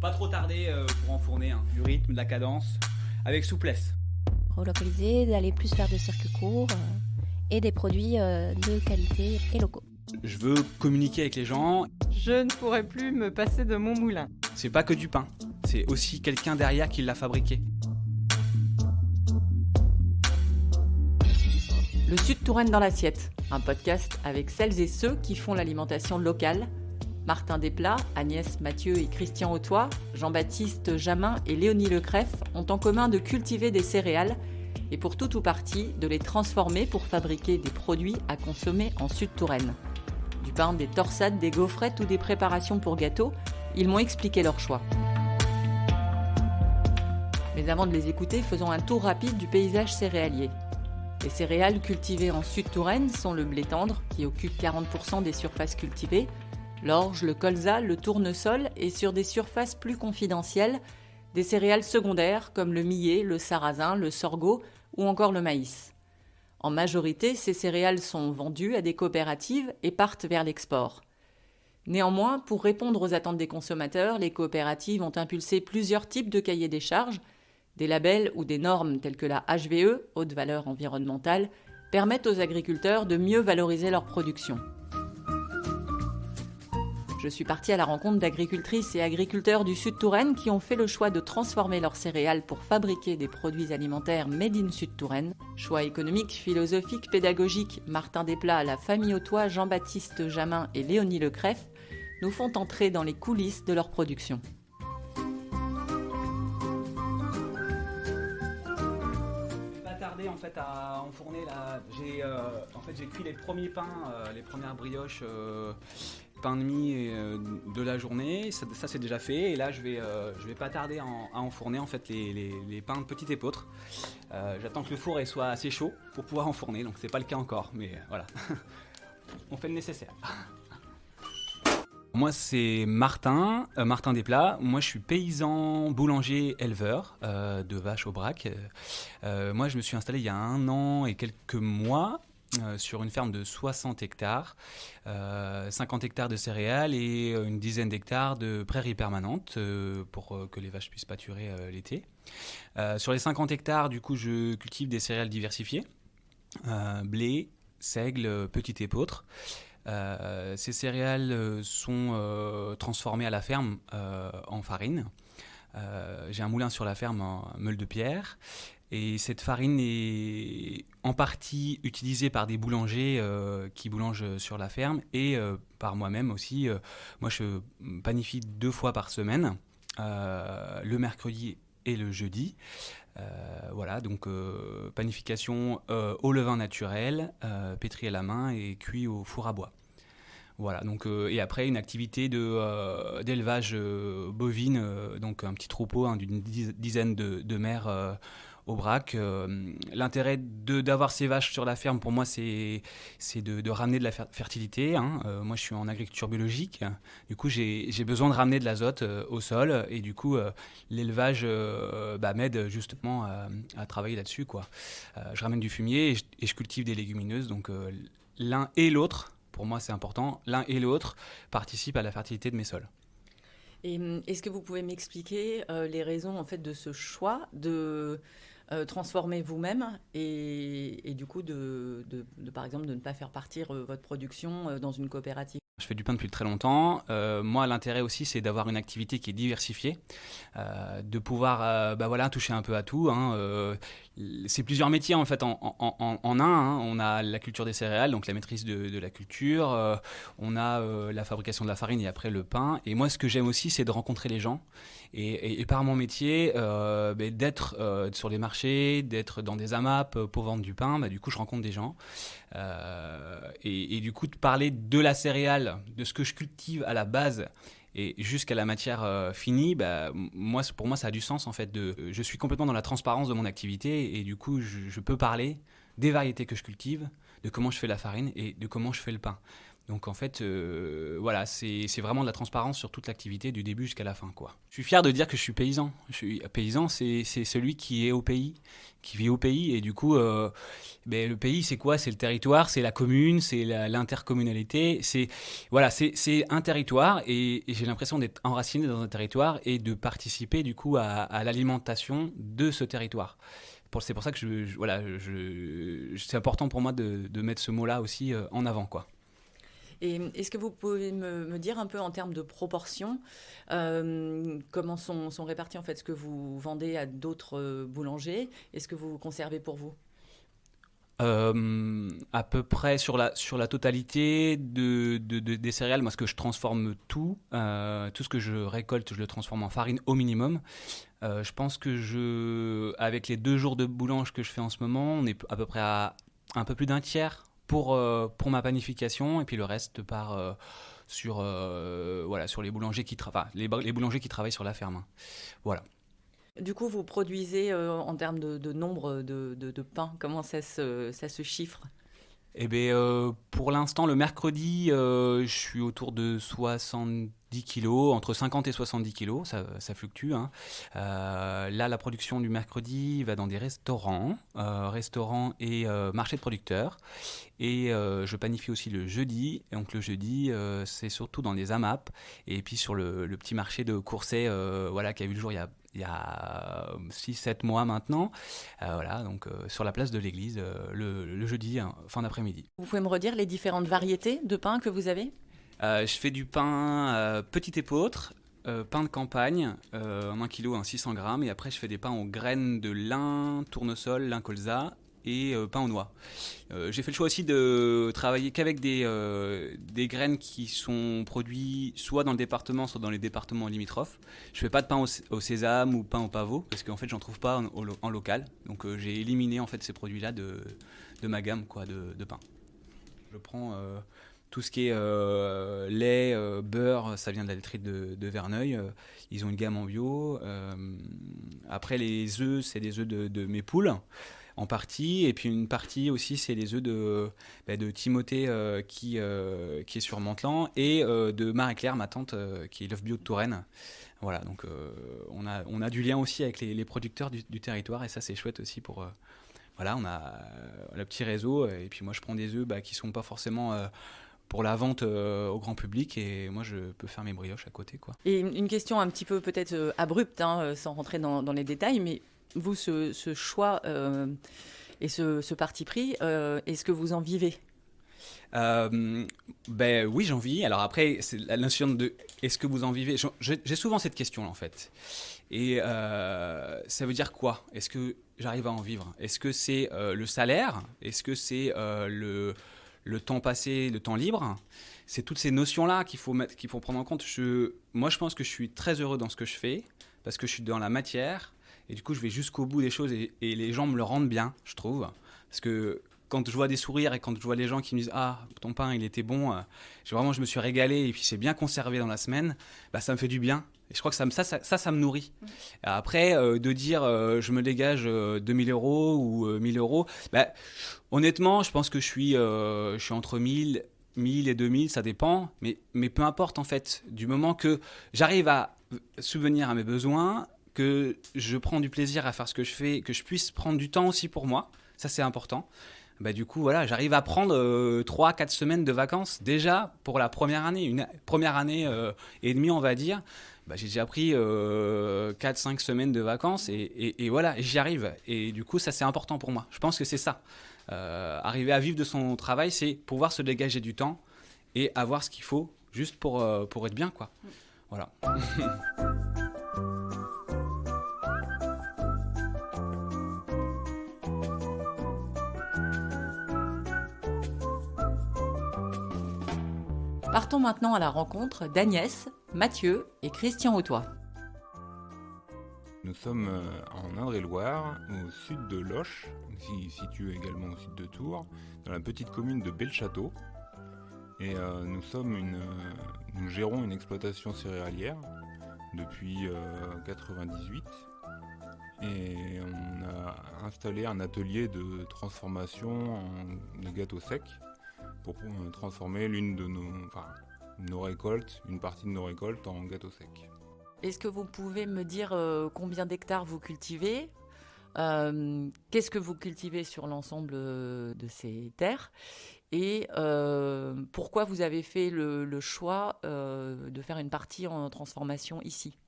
pas trop tarder pour enfourner, du rythme, de la cadence, avec souplesse. Relocaliser, d'aller plus vers des circuits courts et des produits de qualité et locaux. Je veux communiquer avec les gens. Je ne pourrai plus me passer de mon moulin. C'est pas que du pain, c'est aussi quelqu'un derrière qui l'a fabriqué. Le Sud Touraine dans l'assiette, un podcast avec celles et ceux qui font l'alimentation locale. Martin Desplat, Agnès Mathieu et Christian Hautois, Jean-Baptiste Jamin et Léonie Lecreffe ont en commun de cultiver des céréales et pour tout ou partie de les transformer pour fabriquer des produits à consommer en Sud-Touraine. Du pain, des torsades, des gaufrettes ou des préparations pour gâteaux, ils m'ont expliqué leur choix. Mais avant de les écouter, faisons un tour rapide du paysage céréalier. Les céréales cultivées en Sud-Touraine sont le blé tendre, qui occupe 40% des surfaces cultivées, l'orge, le colza, le tournesol et sur des surfaces plus confidentielles, des céréales secondaires comme le millet, le sarrasin, le sorgho ou encore le maïs. En majorité, ces céréales sont vendues à des coopératives et partent vers l'export. Néanmoins, pour répondre aux attentes des consommateurs, les coopératives ont impulsé plusieurs types de cahiers des charges. Des labels ou des normes telles que la HVE, haute valeur environnementale, permettent aux agriculteurs de mieux valoriser leur production. Je suis partie à la rencontre d'agricultrices et agriculteurs du Sud-Touraine qui ont fait le choix de transformer leurs céréales pour fabriquer des produits alimentaires made in Sud-Touraine. Choix économique, philosophique, pédagogique, Martin Desplat, la famille Hautois, Jean-Baptiste Jamin et Léonie Lecreffe nous font entrer dans les coulisses de leur production. En fait à enfourner là, j'ai cuit les premiers pains, les premières brioches pain de mie de la journée. Ça c'est déjà fait et là je vais pas tarder à enfourner en fait les pains de petite épeautre. J'attends que le four soit assez chaud pour pouvoir enfourner, donc c'est pas le cas encore, mais voilà. On fait le nécessaire. Moi c'est Martin Desplat. Moi je suis paysan boulanger éleveur de vaches au brac. Moi je me suis installé il y a 1 an et quelques mois sur une ferme de 60 hectares, 50 hectares de céréales et une dizaine d'hectares de prairies permanentes pour que les vaches puissent pâturer l'été. Sur les 50 hectares, du coup, je cultive des céréales diversifiées, blé, seigle, petite épeautre. Ces céréales sont transformées à la ferme en farine. J'ai un moulin sur la ferme en meule de pierre et cette farine est en partie utilisée par des boulangers qui boulangent sur la ferme et par moi-même aussi. Moi je panifie 2 fois par semaine, le mercredi et le jeudi. Voilà, donc panification au levain naturel, pétri à la main et cuit au four à bois. Voilà, donc, et après une activité d'élevage bovine, donc un petit troupeau d'une dizaine de mères au brac. L'intérêt d'avoir ces vaches sur la ferme, pour moi, c'est de ramener de la fertilité. Moi, je suis en agriculture biologique. Du coup, j'ai besoin de ramener de l'azote au sol. Et du coup, l'élevage m'aide justement à travailler là-dessus, quoi. Je ramène du fumier et je cultive des légumineuses. Donc, l'un et l'autre, pour moi, c'est important. L'un et l'autre participent à la fertilité de mes sols. Et est-ce que vous pouvez m'expliquer les raisons en fait, de ce choix de transformer vous-même et du coup de par exemple de ne pas faire partir votre production dans une coopérative? Je fais du pain depuis très longtemps. Moi, l'intérêt aussi, c'est d'avoir une activité qui est diversifiée, de pouvoir toucher un peu à tout. C'est plusieurs métiers en fait en un. On a la culture des céréales, donc la maîtrise de la culture. On a la fabrication de la farine et après le pain. Et moi, ce que j'aime aussi, c'est de rencontrer les gens. Et par mon métier, d'être sur les marchés, d'être dans des AMAP pour vendre du pain, du coup, je rencontre des gens. Et du coup, de parler de la céréale, de ce que je cultive à la base et jusqu'à la matière finie, pour moi, ça a du sens en fait. Je suis complètement dans la transparence de mon activité et du coup, je peux parler des variétés que je cultive, de comment je fais la farine et de comment je fais le pain. Donc en fait, voilà, c'est vraiment de la transparence sur toute l'activité du début jusqu'à la fin, quoi. Je suis fier de dire que je suis paysan. Paysan, c'est celui qui est au pays, qui vit au pays. Et du coup, le pays, c'est quoi? C'est le territoire, c'est la commune, c'est l'intercommunalité. Voilà, c'est un territoire et j'ai l'impression d'être enraciné dans un territoire et de participer du coup à l'alimentation de ce territoire. C'est pour ça que c'est important pour moi de mettre ce mot-là aussi en avant, quoi. Et est-ce que vous pouvez me dire un peu en termes de proportions, comment sont répartis en fait ce que vous vendez à d'autres boulangers et ce que vous conservez pour vous? À peu près sur la totalité des céréales, moi ce que je transforme tout ce que je récolte, je le transforme en farine au minimum. Je pense que avec les 2 jours de boulange que je fais en ce moment, on est à peu près à un peu plus d'un tiers pour ma panification, et puis le reste part sur les boulangers les boulangers qui travaillent sur la ferme. Hein. Voilà. Du coup, vous produisez en termes de nombre de pains, comment ça se chiffre? Eh bien, pour l'instant, le mercredi, je suis autour de 70 kilos, entre 50 et 70 kilos, ça fluctue. Hein. Là, la production du mercredi va dans des restaurants et marchés de producteurs. Et je planifie aussi le jeudi. Et donc le jeudi, c'est surtout dans des AMAP. Et puis sur le petit marché de Courset, qui a vu le jour il y a 6-7 mois maintenant, donc sur la place de l'église, le jeudi, fin d'après-midi. Vous pouvez me redire les différentes variétés de pain que vous avez? Je fais du pain petit épeautre, pain de campagne, en 1 kg, 600 grammes, et après je fais des pains aux graines de lin, tournesol, lin colza, et pain aux noix. J'ai fait le choix aussi de travailler qu'avec des graines qui sont produites soit dans le département, soit dans les départements limitrophes. Je fais pas de pain au sésame ou pain au pavot parce qu'en fait j'en trouve pas en local. Donc j'ai éliminé en fait ces produits-là de ma gamme de pain. Je prends tout ce qui est lait, beurre, ça vient de la laiterie de Verneuil. Ils ont une gamme en bio. Après les œufs, c'est des œufs de mes poules. En partie, et puis une partie aussi c'est les œufs de Timothée qui est sur Mantelan, et de Marie-Claire, ma tante, qui est l'œuf bio de Touraine. Voilà, donc on a du lien aussi avec les producteurs du territoire, et ça c'est chouette aussi pour on a le petit réseau, et puis moi je prends des œufs qui sont pas forcément pour la vente au grand public, et moi je peux faire mes brioches à côté, quoi. Et une question un petit peu peut-être abrupte, sans rentrer dans les détails, mais vous, ce choix et ce parti pris, est-ce que vous en vivez? Oui, j'en vis. Alors après, c'est la notion de est-ce que vous en vivez? J'ai souvent cette question en fait. Et ça veut dire quoi? Est-ce que j'arrive à en vivre? Est-ce que c'est le salaire? Est-ce que c'est le temps passé, le temps libre? C'est toutes ces notions-là qu'il faut prendre en compte. Moi, je pense que je suis très heureux dans ce que je fais parce que je suis dans la matière. Et du coup, je vais jusqu'au bout des choses, et les gens me le rendent bien, je trouve. Parce que quand je vois des sourires et quand je vois les gens qui me disent « Ah, ton pain, il était bon, je me suis régalé et puis c'est bien conservé dans la semaine », ça me fait du bien. Et je crois que ça me nourrit. Après, de dire je me dégage 2000 euros ou 1000 euros, honnêtement, je pense que je suis entre 1000 et 2000, ça dépend. Mais peu importe, en fait. Du moment que j'arrive à subvenir à mes besoins, que je prends du plaisir à faire ce que je fais, que je puisse prendre du temps aussi pour moi, ça c'est important. Du coup, voilà, j'arrive à prendre 3-4 semaines de vacances déjà pour la première année, une première année et demie, on va dire. J'ai déjà pris 4-5 semaines de vacances et voilà, j'y arrive. Et du coup, ça c'est important pour moi. Je pense que c'est ça. Arriver à vivre de son travail, c'est pouvoir se dégager du temps et avoir ce qu'il faut juste pour être bien, quoi. Voilà. Partons maintenant à la rencontre d'Agnès, Mathieu et Christian Hautois. Nous sommes en Indre-et-Loire, au sud de Loches, situé également au sud de Tours, dans la petite commune de Belchâteau. Et nous gérons une exploitation céréalière depuis 1998. Et on a installé un atelier de transformation de gâteaux secs pour transformer nos récoltes, une partie de nos récoltes en gâteau sec. Est-ce que vous pouvez me dire combien d'hectares vous cultivez ? Qu'est-ce que vous cultivez sur l'ensemble de ces terres ? Et pourquoi vous avez fait le choix de faire une partie en transformation ici ?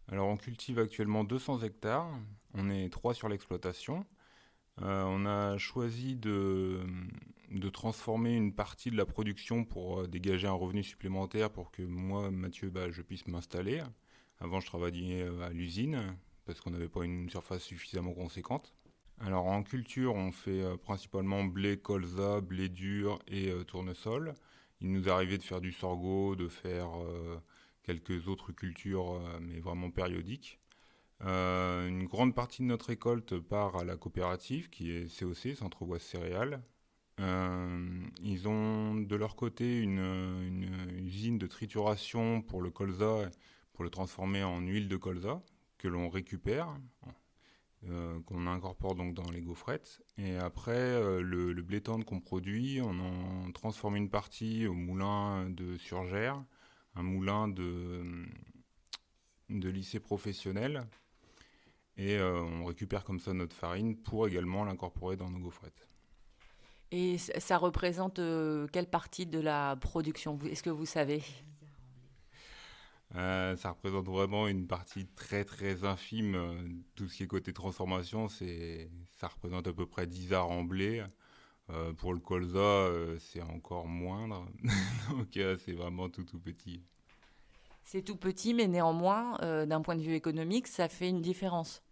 Alors on cultive actuellement 200 hectares, on est 3 sur l'exploitation. On a choisi de transformer une partie de la production pour dégager un revenu supplémentaire pour que moi, Mathieu, je puisse m'installer. Avant, je travaillais à l'usine parce qu'on n'avait pas une surface suffisamment conséquente. Alors en culture, on fait principalement blé, colza, blé dur et tournesol. Il nous arrivait de faire du sorgho, de faire quelques autres cultures, mais vraiment périodiques. Une grande partie de notre récolte part à la coopérative qui est COC, Centre Oise Céréales. Ils ont de leur côté une usine de trituration pour le colza, pour le transformer en huile de colza que l'on récupère, qu'on incorpore donc dans les gaufrettes. Et après, le blé tendre qu'on produit, on en transforme une partie au moulin de Surgères, un moulin de lycée professionnel. Et on récupère comme ça notre farine pour également l'incorporer dans nos gaufrettes. Et ça représente quelle partie de la production ? Est-ce que vous savez ? Ça représente vraiment une partie très très infime. Tout ce qui est côté transformation, ça représente à peu près 10 arts en blé. Pour le colza, c'est encore moindre. Donc c'est vraiment tout petit. C'est tout petit, mais néanmoins, d'un point de vue économique, ça fait une différence.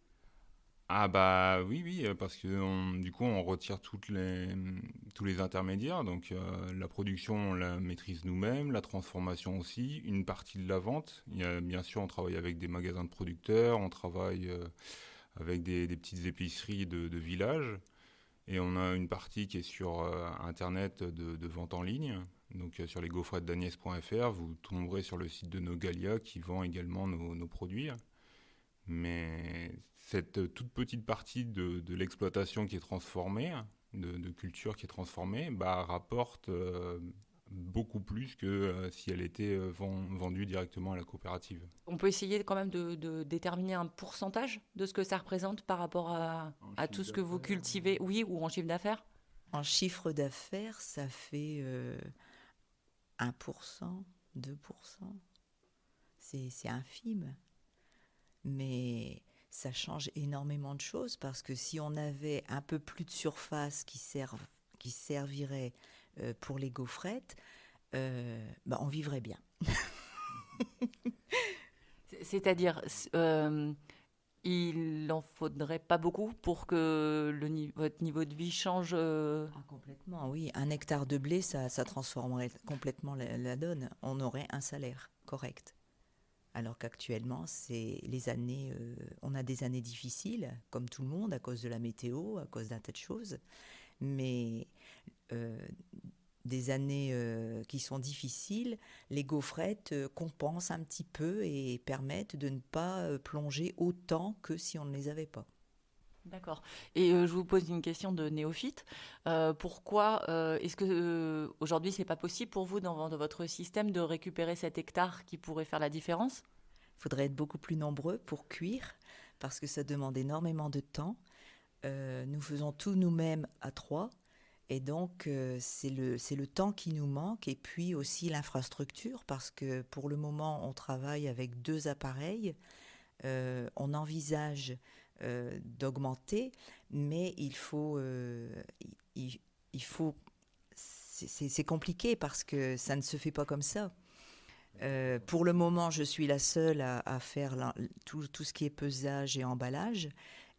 Ah oui, parce que du coup on retire tous les intermédiaires, donc la production on la maîtrise nous-mêmes, la transformation aussi, une partie de la vente. Bien sûr on travaille avec des magasins de producteurs, on travaille avec des petites épiceries de village, et on a une partie qui est sur internet de vente en ligne. Donc sur les gaufrettesdagnès.fr, vous tomberez sur le site de Nogalia qui vend également nos produits. Mais cette toute petite partie de l'exploitation qui est transformée, de culture qui est transformée, rapporte beaucoup plus que si elle était vendue directement à la coopérative. On peut essayer quand même de déterminer un pourcentage de ce que ça représente par rapport à tout ce que vous cultivez, oui, ou en chiffre d'affaires ? En chiffre d'affaires, ça fait 1%, 2%. C'est infime. Mais ça change énormément de choses parce que si on avait un peu plus de surface qui servirait pour les gaufrettes, on vivrait bien. C'est-à-dire, il n'en faudrait pas beaucoup pour que votre niveau de vie change Complètement, oui. 1 hectare de blé, ça transformerait complètement la donne. On aurait un salaire correct. Alors qu'actuellement, on a des années difficiles, comme tout le monde, à cause de la météo, à cause d'un tas de choses. Mais des années qui sont difficiles, les gaufrettes compensent un petit peu et permettent de ne pas plonger autant que si on ne les avait pas. D'accord. Et je vous pose une question de néophyte. Pourquoi est-ce que aujourd'hui c'est pas possible pour vous dans votre système de récupérer cet hectare qui pourrait faire la différence ? Il faudrait être beaucoup plus nombreux pour cuire parce que ça demande énormément de temps. Nous faisons tout nous-mêmes à 3 et donc c'est le temps qui nous manque et puis aussi l'infrastructure parce que pour le moment on travaille avec 2 appareils. On envisage d'augmenter, mais c'est compliqué parce que ça ne se fait pas comme ça. Pour le moment, je suis la seule à faire tout ce qui est pesage et emballage,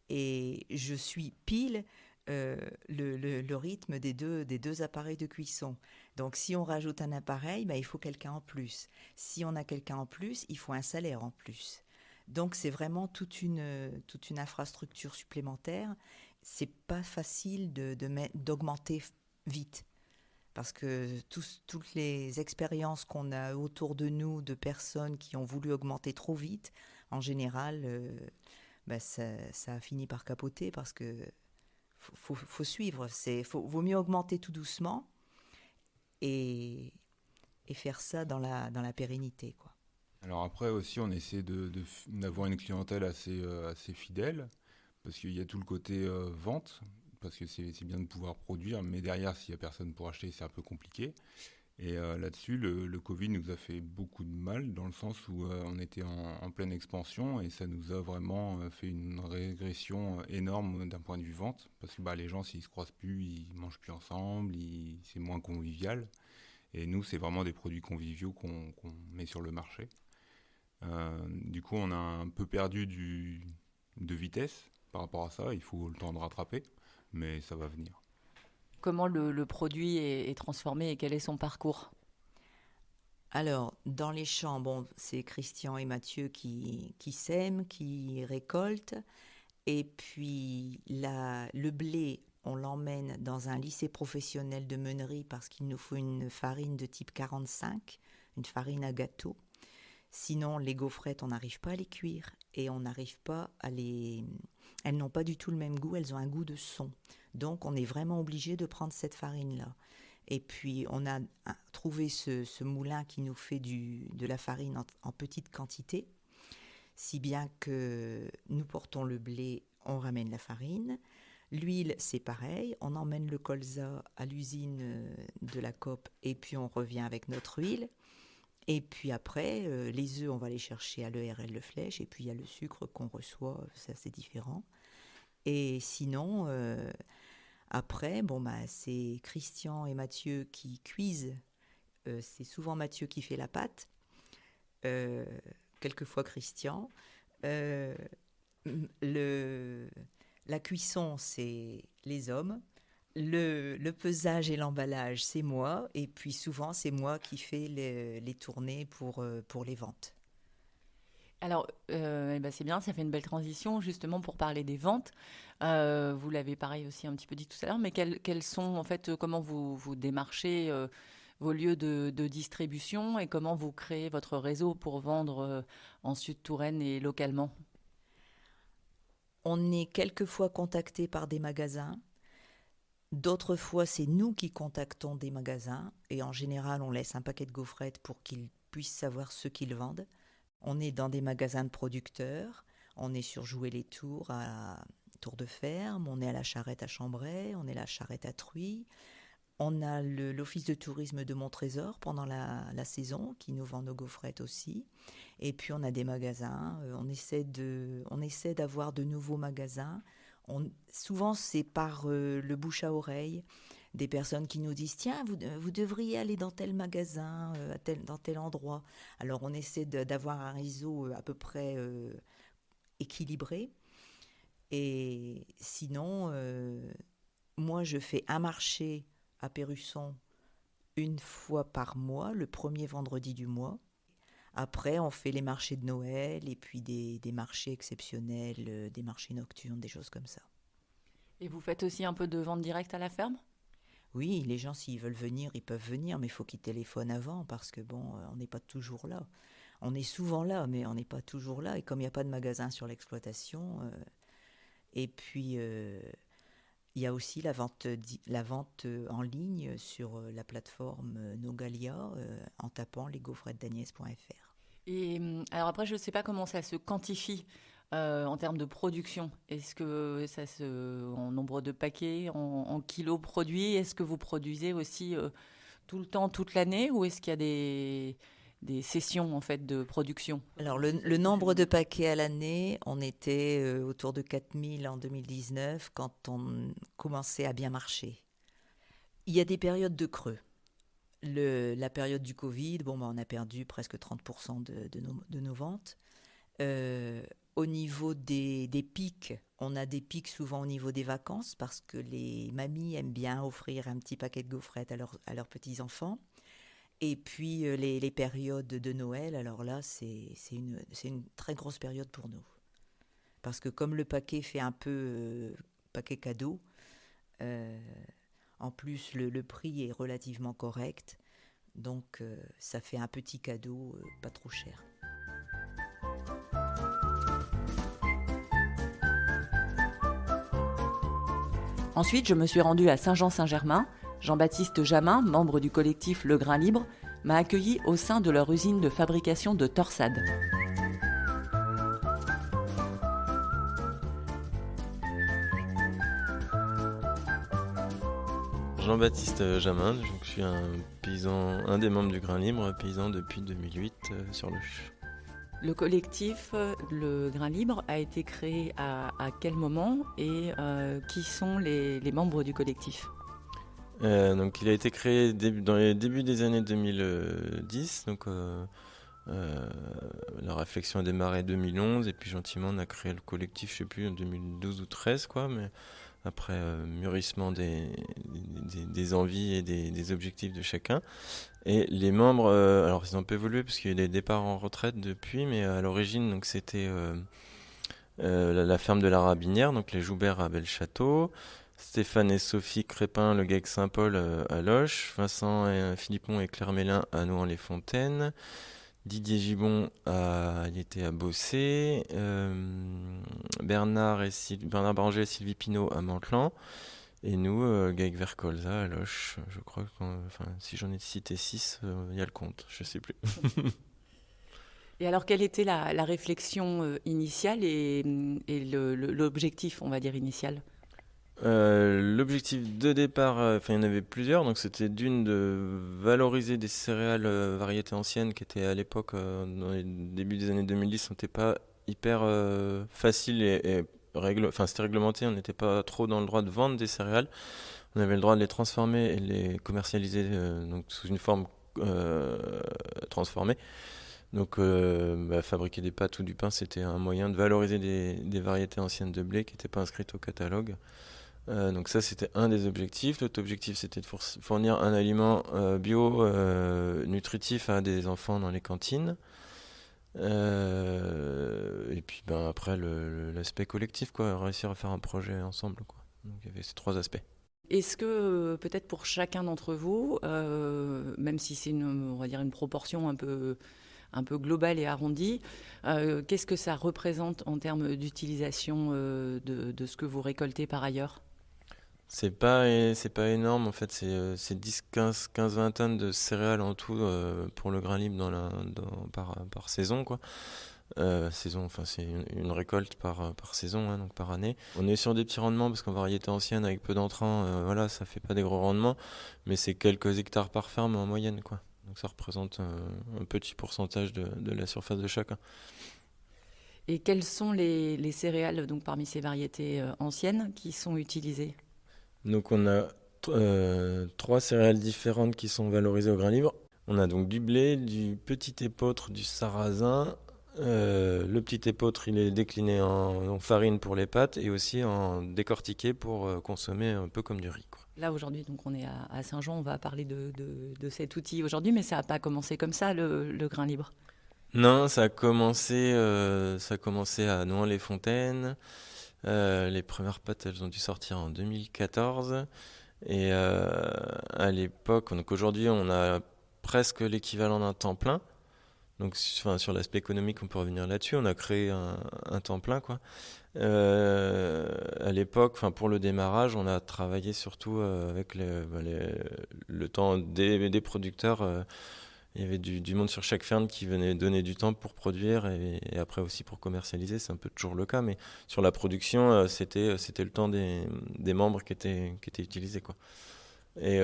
et je suis pile le rythme des deux appareils de cuisson. Donc, si on rajoute un appareil, il faut quelqu'un en plus. Si on a quelqu'un en plus, il faut un salaire en plus. Donc, c'est vraiment toute une infrastructure supplémentaire. C'est pas facile d'augmenter vite. Parce que toutes les expériences qu'on a autour de nous de personnes qui ont voulu augmenter trop vite, en général, ça a fini par capoter parce que faut suivre. Vaut mieux augmenter tout doucement et faire ça dans la pérennité, quoi. Alors après aussi, on essaie d'avoir une clientèle assez fidèle, parce qu'il y a tout le côté vente, parce que c'est bien de pouvoir produire, mais derrière, s'il n'y a personne pour acheter, c'est un peu compliqué. Et là-dessus, le Covid nous a fait beaucoup de mal, dans le sens où on était en pleine expansion, et ça nous a vraiment fait une régression énorme d'un point de vue vente, parce que les gens, s'ils ne se croisent plus, ils mangent plus ensemble, c'est moins convivial. Et nous, c'est vraiment des produits conviviaux qu'on met sur le marché. Du coup, on a un peu perdu de vitesse par rapport à ça. Il faut le temps de rattraper, mais ça va venir. Comment le produit est transformé et quel est son parcours ? Alors, dans les champs, c'est Christian et Mathieu qui sèment, qui récoltent. Et puis, le blé, on l'emmène dans un lycée professionnel de meunerie parce qu'il nous faut une farine de type 45, une farine à gâteau. Sinon, les gaufrettes, on n'arrive pas à les cuire et on n'arrive pas à les... Elles n'ont pas du tout le même goût, elles ont un goût de son. Donc, on est vraiment obligé de prendre cette farine-là. Et puis, on a trouvé ce moulin qui nous fait de la farine en petite quantité, si bien que nous portons le blé, on ramène la farine. L'huile, c'est pareil, on emmène le colza à l'usine de la COP et puis on revient avec notre huile. Et puis après, les œufs, on va les chercher à l'ERL Le Flèche. Et puis il y a le sucre qu'on reçoit, ça c'est différent. Et sinon, après, c'est Christian et Mathieu qui cuisent. C'est souvent Mathieu qui fait la pâte, quelquefois Christian. La cuisson, c'est les hommes. Le pesage et l'emballage, c'est moi. Et puis souvent, c'est moi qui fais les tournées pour les ventes. Alors, c'est bien, ça fait une belle transition justement pour parler des ventes. Vous l'avez pareil aussi un petit peu dit tout à l'heure, mais quels sont en fait, comment vous démarchez vos lieux de distribution et comment vous créez votre réseau pour vendre en Sud-Touraine et localement ? On est quelquefois contacté par des magasins. D'autres fois, c'est nous qui contactons des magasins et en général, on laisse un paquet de gaufrettes pour qu'ils puissent savoir ce qu'ils vendent. On est dans des magasins de producteurs, on est sur Jouer-les-Tours à Tour de Ferme, on est à la Charrette à Chambray, on est à la Charrette à Truy. On a l'office de tourisme de Montrésor pendant la saison qui nous vend nos gaufrettes aussi. Et puis on a des magasins, on essaie d'avoir de nouveaux magasins. Souvent, c'est par le bouche à oreille, des personnes qui nous disent « Tiens, vous devriez aller dans tel magasin, dans tel endroit ». Alors, on essaie d'avoir un réseau à peu près équilibré. Et sinon, moi, je fais un marché à Pérusson une fois par mois, le premier vendredi du mois. Après, on fait les marchés de Noël et puis des marchés exceptionnels, des marchés nocturnes, des choses comme ça. Et vous faites aussi un peu de vente directe à la ferme ? Oui, les gens, s'ils veulent venir, ils peuvent venir, mais il faut qu'ils téléphonent avant parce que on n'est pas toujours là. On est souvent là, mais on n'est pas toujours là. Et comme il n'y a pas de magasin sur l'exploitation, et puis il y a aussi la vente en ligne sur la plateforme Nogalia en tapant lesgaufrettesdagnès.fr. Et alors après, je ne sais pas comment ça se quantifie en termes de production. Est-ce que ça en nombre de paquets, en kilos produits, est-ce que vous produisez aussi tout le temps, toute l'année, ou est-ce qu'il y a des sessions en fait de production ? Alors le nombre de paquets à l'année, on était autour de 4000 en 2019 quand on commençait à bien marcher. Il y a des périodes de creux. La période du Covid, on a perdu presque 30% de nos ventes. Au niveau des pics, on a des pics souvent au niveau des vacances parce que les mamies aiment bien offrir un petit paquet de gaufrettes à leurs petits-enfants. Et puis les périodes de Noël, alors là, c'est une très grosse période pour nous. Parce que comme le paquet fait un peu paquet cadeau, en plus le prix est relativement correct, donc ça fait un petit cadeau pas trop cher. Ensuite, je me suis rendue à Saint-Jean-Saint-Germain, Jean-Baptiste Jamin, membre du collectif Le Grain Libre, m'a accueilli au sein de leur usine de fabrication de torsades. Jean-Baptiste Jamin, donc je suis un des membres du Grain Libre, paysan depuis 2008 sur Loches. Le collectif Le Grain Libre a été créé à quel moment et qui sont les membres du collectif ? Donc il a été créé dans les débuts des années 2010, donc la réflexion a démarré en 2011 et puis gentiment on a créé le collectif, je sais plus, en 2012 ou 2013 quoi, mais après mûrissement des envies et des objectifs de chacun. Et les membres, alors ils ont un peu évolué parce qu'il y a eu des départs en retraite depuis, mais à l'origine donc c'était la ferme de la Rabinière, donc les Joubert à Belchâteau, Stéphane et Sophie Crépin, le GAEC Saint-Paul à Loches, Vincent et Philippon et Claire Mélin à Nouan-les-Fontaines, Didier Gibon il était à Bossé, Bernard Branger et Sylvie Pinault à Mantelan, et nous, GAEC Vercolza à Loches. Je crois que si j'en ai cité 6, il y a le compte, je sais plus. Et alors, quelle était la réflexion initiale et l'objectif, on va dire, initial ? L'objectif de départ, il y en avait plusieurs, donc c'était d'une de valoriser des céréales variétés anciennes qui étaient à l'époque, dans les débuts des années 2010, n'étaient pas hyper faciles et c'était réglementé, on n'était pas trop dans le droit de vendre des céréales, on avait le droit de les transformer et les commercialiser donc sous une forme transformée. Donc fabriquer des pâtes ou du pain, c'était un moyen de valoriser des variétés anciennes de blé qui n'étaient pas inscrites au catalogue. Donc ça, c'était un des objectifs. L'autre objectif, c'était de fournir un aliment bio, nutritif à des enfants dans les cantines. Et puis après, l'aspect collectif, quoi, réussir à faire un projet ensemble, quoi. Donc il y avait ces trois aspects. Est-ce que peut-être pour chacun d'entre vous, même si c'est on va dire une proportion un peu globale et arrondie, qu'est-ce que ça représente en termes d'utilisation de ce que vous récoltez par ailleurs ? C'est pas énorme, en fait, c'est 10, 15, 20 tonnes de céréales en tout pour le Grain Libre par saison, quoi. Saison, c'est une récolte par saison, hein, donc par année. On est sur des petits rendements parce qu'en variété ancienne avec peu d'entrants, voilà, ça fait pas des gros rendements, mais c'est quelques hectares par ferme en moyenne, quoi. Donc ça représente un petit pourcentage de la surface de chacun. Et quelles sont les céréales donc parmi ces variétés anciennes qui sont utilisées ? Donc on a 3 céréales différentes qui sont valorisées au Grain Libre. On a donc du blé, du petit épeautre, du sarrasin. Le petit épeautre, il est décliné en farine pour les pâtes et aussi en décortiqué pour consommer un peu comme du riz, quoi. Là aujourd'hui, donc on est à Saint-Jean, on va parler de cet outil aujourd'hui, mais ça n'a pas commencé comme ça, le Grain Libre. Non, ça a commencé à Nouan-les-Fontaines. Les premières pâtes, elles ont dû sortir en 2014. Et à l'époque, donc aujourd'hui, on a presque l'équivalent d'un temps plein. Donc sur l'aspect économique, on peut revenir là-dessus. On a créé un temps plein, quoi. À l'époque, pour le démarrage, on a travaillé surtout avec le temps des producteurs. Il y avait du monde sur chaque ferme qui venait donner du temps pour produire et après aussi pour commercialiser. C'est un peu toujours le cas, mais sur la production, c'était le temps des membres qui était utilisé, quoi. Et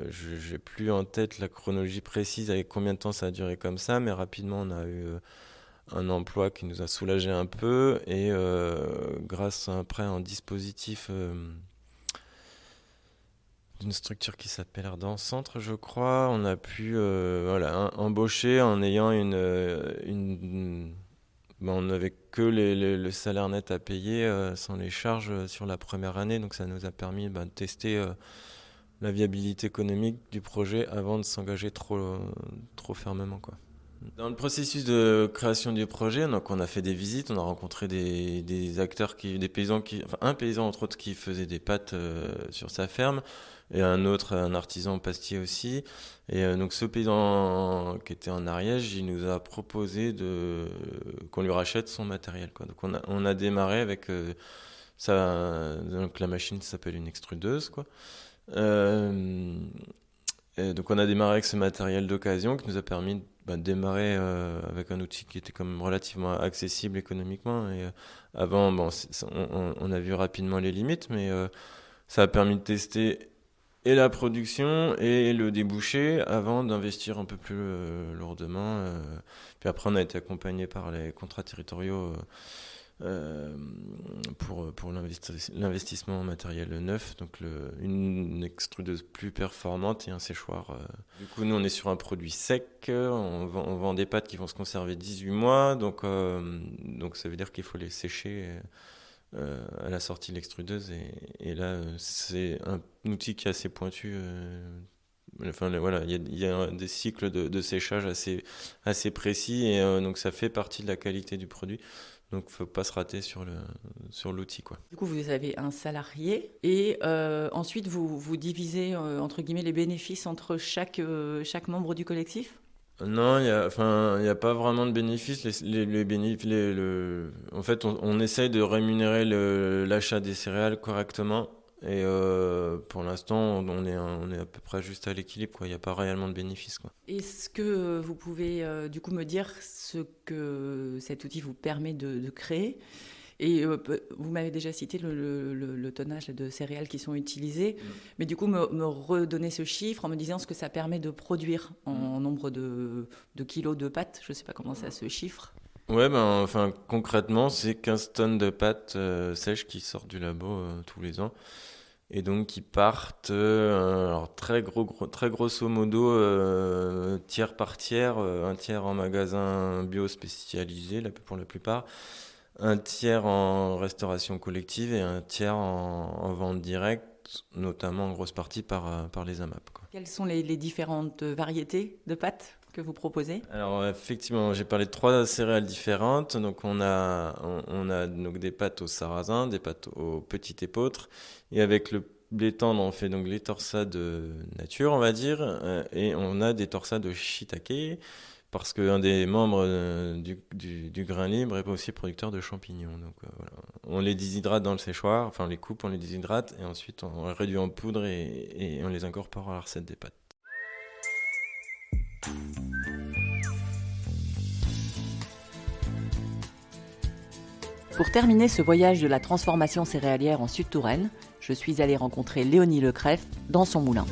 j'ai plus en tête la chronologie précise avec combien de temps ça a duré comme ça, mais rapidement on a eu un emploi qui nous a soulagé un peu et grâce après à un dispositif d'une structure qui s'appelle Ardent Centre, je crois, on a pu embaucher en ayant on n'avait que le salaire net à payer sans les charges sur la première année, donc ça nous a permis de tester la viabilité économique du projet avant de s'engager trop fermement, quoi. Dans le processus de création du projet, donc on a fait des visites, on a rencontré des acteurs, des paysans un paysan entre autres qui faisait des pâtes sur sa ferme et un artisan pastier aussi. Et donc ce paysan qui était en Ariège, il nous a proposé qu'on lui rachète son matériel, quoi. Donc on a démarré avec ça. Donc la machine s'appelle une extrudeuse, quoi. Donc on a démarré avec ce matériel d'occasion qui nous a permis de démarrer avec un outil qui était quand même relativement accessible économiquement. Et avant, on a vu rapidement les limites, mais ça a permis de tester et la production et le débouché avant d'investir un peu plus lourdement. Puis après, on a été accompagné par les contrats territoriaux pour l'investissement en matériel neuf, donc une extrudeuse plus performante et un séchoir. Du coup, nous, on est sur un produit sec, on vend des pâtes qui vont se conserver 18 mois, donc ça veut dire qu'il faut les sécher à la sortie de l'extrudeuse, et là, c'est un outil qui est assez pointu. Voilà, il y a des cycles de séchage assez précis, et donc ça fait partie de la qualité du produit. Donc, il ne faut pas se rater sur l'outil, quoi. Du coup, vous avez un salarié et ensuite, vous divisez, entre guillemets, les bénéfices entre chaque membre du collectif ? Non, il y a pas vraiment de bénéfices. En fait, on essaye de rémunérer l'achat des céréales correctement. Et pour l'instant, on est à peu près juste à l'équilibre, quoi. Il n'y a pas réellement de bénéfices, quoi. Est-ce que vous pouvez du coup me dire ce que cet outil vous permet de créer ? Et vous m'avez déjà cité le tonnage de céréales qui sont utilisées, mais du coup me redonner ce chiffre en me disant ce que ça permet de produire en nombre de kilos de pâtes. Je ne sais pas comment ça se chiffre. Ouais, concrètement, c'est 15 tonnes de pâtes sèches qui sortent du labo tous les ans. Et donc, qui partent, alors très grosso modo, tiers par tiers, un tiers en magasin bio spécialisé pour la plupart, un tiers en restauration collective et un tiers en vente directe, notamment en grosse partie par les AMAP, quoi. Quelles sont les différentes variétés de pâtes que vous proposez ? Alors effectivement, j'ai parlé de 3 céréales différentes. Donc on a donc des pâtes au sarrasin, des pâtes au petit épeautre, et avec le blé tendre, on fait donc les torsades nature, on va dire, et on a des torsades shiitake, parce qu'un des membres du grain libre est aussi producteur de champignons. Donc voilà. On les déshydrate dans le séchoir, enfin on les coupe, on les déshydrate, et ensuite on les réduit en poudre et on les incorpore à la recette des pâtes. Pour terminer ce voyage de la transformation céréalière en Sud-Touraine, je suis allée rencontrer Léonie Lecrève dans son moulin.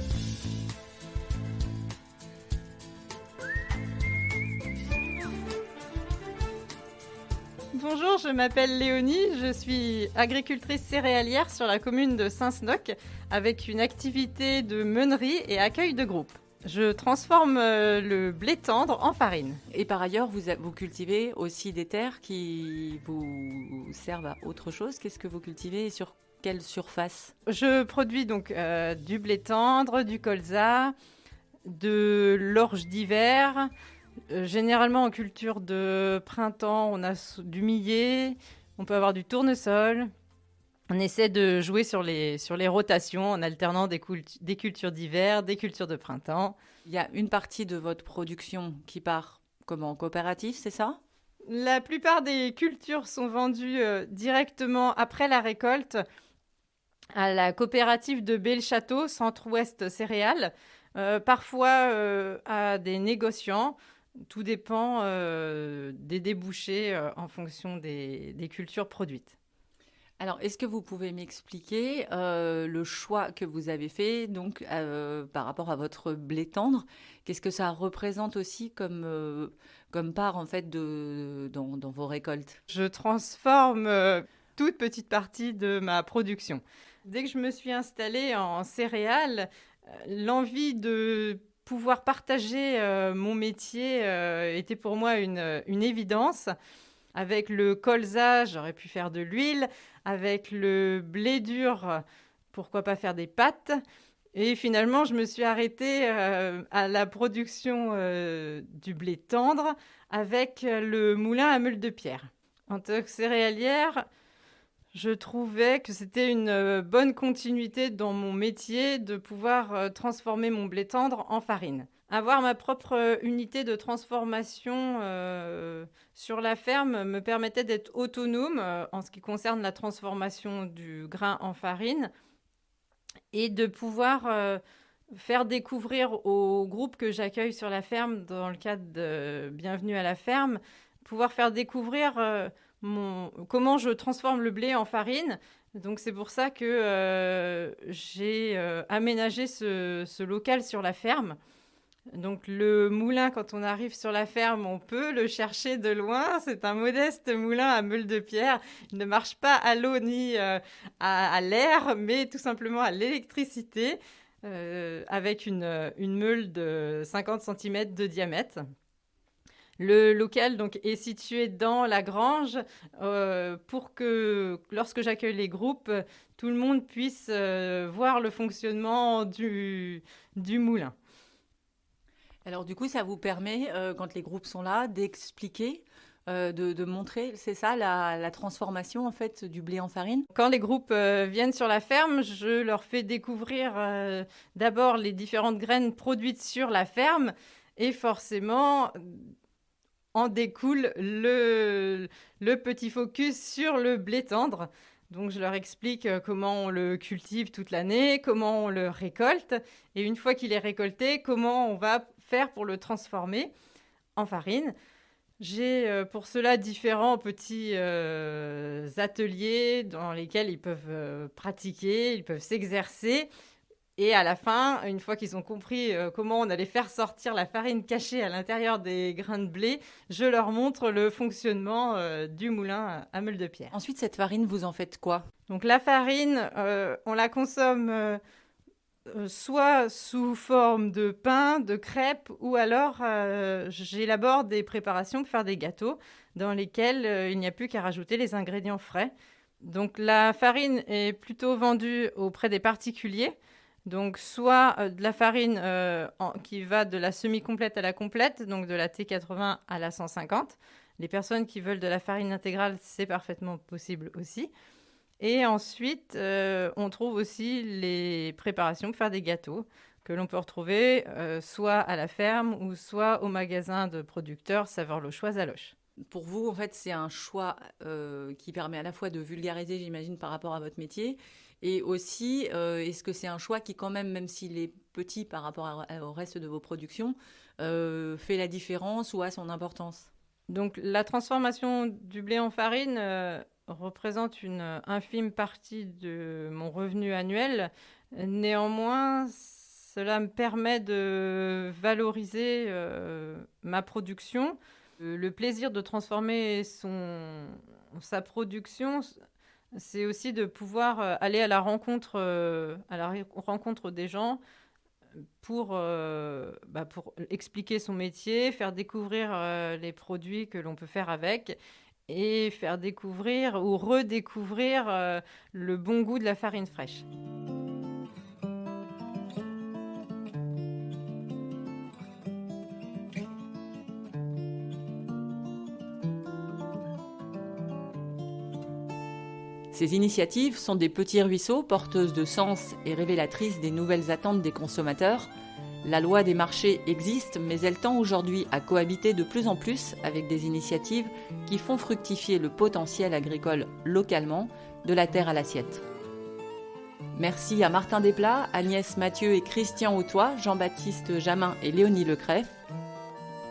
Bonjour, je m'appelle Léonie, je suis agricultrice céréalière sur la commune de Saint-Snoc avec une activité de meunerie et accueil de groupe. Je transforme le blé tendre en farine. Et par ailleurs, vous cultivez aussi des terres qui vous servent à autre chose. Qu'est-ce que vous cultivez et sur quelle surface ? Je produis donc du blé tendre, du colza, de l'orge d'hiver. Généralement en culture de printemps, on a du millet, on peut avoir du tournesol. On essaie de jouer sur les rotations en alternant des cultures d'hiver, des cultures de printemps. Il y a une partie de votre production qui part comme en coopérative, c'est ça ? La plupart des cultures sont vendues directement après la récolte à la coopérative de Belchâteau, Centre-Ouest Céréales, parfois à des négociants. Tout dépend des débouchés en fonction des cultures produites. Alors, est-ce que vous pouvez m'expliquer le choix que vous avez fait donc, par rapport à votre blé tendre ? Qu'est-ce que ça représente aussi comme part en fait, dans vos récoltes ? Je transforme toute petite partie de ma production. Dès que je me suis installée en céréales, l'envie de pouvoir partager mon métier était pour moi une évidence. Avec le colza, j'aurais pu faire de l'huile. Avec le blé dur, pourquoi pas faire des pâtes. Et finalement, je me suis arrêtée à la production du blé tendre avec le moulin à meule de pierre. En tant que céréalière, je trouvais que c'était une bonne continuité dans mon métier de pouvoir transformer mon blé tendre en farine. Avoir ma propre unité de transformation sur la ferme me permettait d'être autonome en ce qui concerne la transformation du grain en farine et de pouvoir faire découvrir aux groupes que j'accueille sur la ferme dans le cadre de Bienvenue à la ferme, pouvoir faire découvrir comment je transforme le blé en farine. Donc c'est pour ça que j'ai aménagé ce local sur la ferme. Donc le moulin, quand on arrive sur la ferme, on peut le chercher de loin. C'est un modeste moulin à meule de pierre. Il ne marche pas à l'eau ni à l'air, mais tout simplement à l'électricité, avec une meule de 50 cm de diamètre. Le local donc, est situé dans la grange pour que, lorsque j'accueille les groupes, tout le monde puisse voir le fonctionnement du moulin. Alors du coup, ça vous permet, quand les groupes sont là, d'expliquer, de montrer, c'est ça, la transformation en fait du blé en farine? Quand les groupes viennent sur la ferme, je leur fais découvrir d'abord les différentes graines produites sur la ferme et forcément en découle le petit focus sur le blé tendre. Donc je leur explique comment on le cultive toute l'année, comment on le récolte et une fois qu'il est récolté, comment on va faire pour le transformer en farine. J'ai pour cela différents petits ateliers dans lesquels ils peuvent pratiquer, ils peuvent s'exercer. Et à la fin, une fois qu'ils ont compris comment on allait faire sortir la farine cachée à l'intérieur des grains de blé, je leur montre le fonctionnement du moulin à meule de pierre. Ensuite, cette farine, vous en faites quoi? Donc la farine, on la consomme soit sous forme de pain, de crêpes, ou alors j'élabore des préparations pour faire des gâteaux dans lesquels il n'y a plus qu'à rajouter les ingrédients frais. Donc la farine est plutôt vendue auprès des particuliers. Donc soit de la farine qui va de la semi-complète à la complète, donc de la T80 à la 150. Les personnes qui veulent de la farine intégrale, c'est parfaitement possible aussi. Et ensuite, on trouve aussi les préparations pour faire des gâteaux que l'on peut retrouver soit à la ferme ou soit au magasin de producteurs Saveurs Lochoises à Loches. Pour vous, en fait, c'est un choix qui permet à la fois de vulgariser, j'imagine, par rapport à votre métier. Et aussi, est-ce que c'est un choix qui, quand même s'il est petit par rapport au reste de vos productions, fait la différence ou a son importance? Donc, la transformation du blé en farine représente une infime partie de mon revenu annuel. Néanmoins, cela me permet de valoriser ma production. Le plaisir de transformer sa production, c'est aussi de pouvoir aller à la rencontre des gens pour expliquer son métier, faire découvrir les produits que l'on peut faire avec et faire découvrir ou redécouvrir le bon goût de la farine fraîche. Ces initiatives sont des petits ruisseaux porteuses de sens et révélatrices des nouvelles attentes des consommateurs. La loi des marchés existe, mais elle tend aujourd'hui à cohabiter de plus en plus avec des initiatives qui font fructifier le potentiel agricole localement, de la terre à l'assiette. Merci à Martin Desplat, Agnès Mathieu et Christian Hautois, Jean-Baptiste Jamin et Léonie Lecrèf.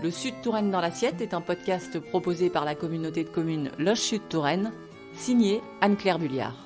Le Sud-Touraine dans l'assiette est un podcast proposé par la communauté de communes Loches Sud-Touraine, signé Anne-Claire Bulliard.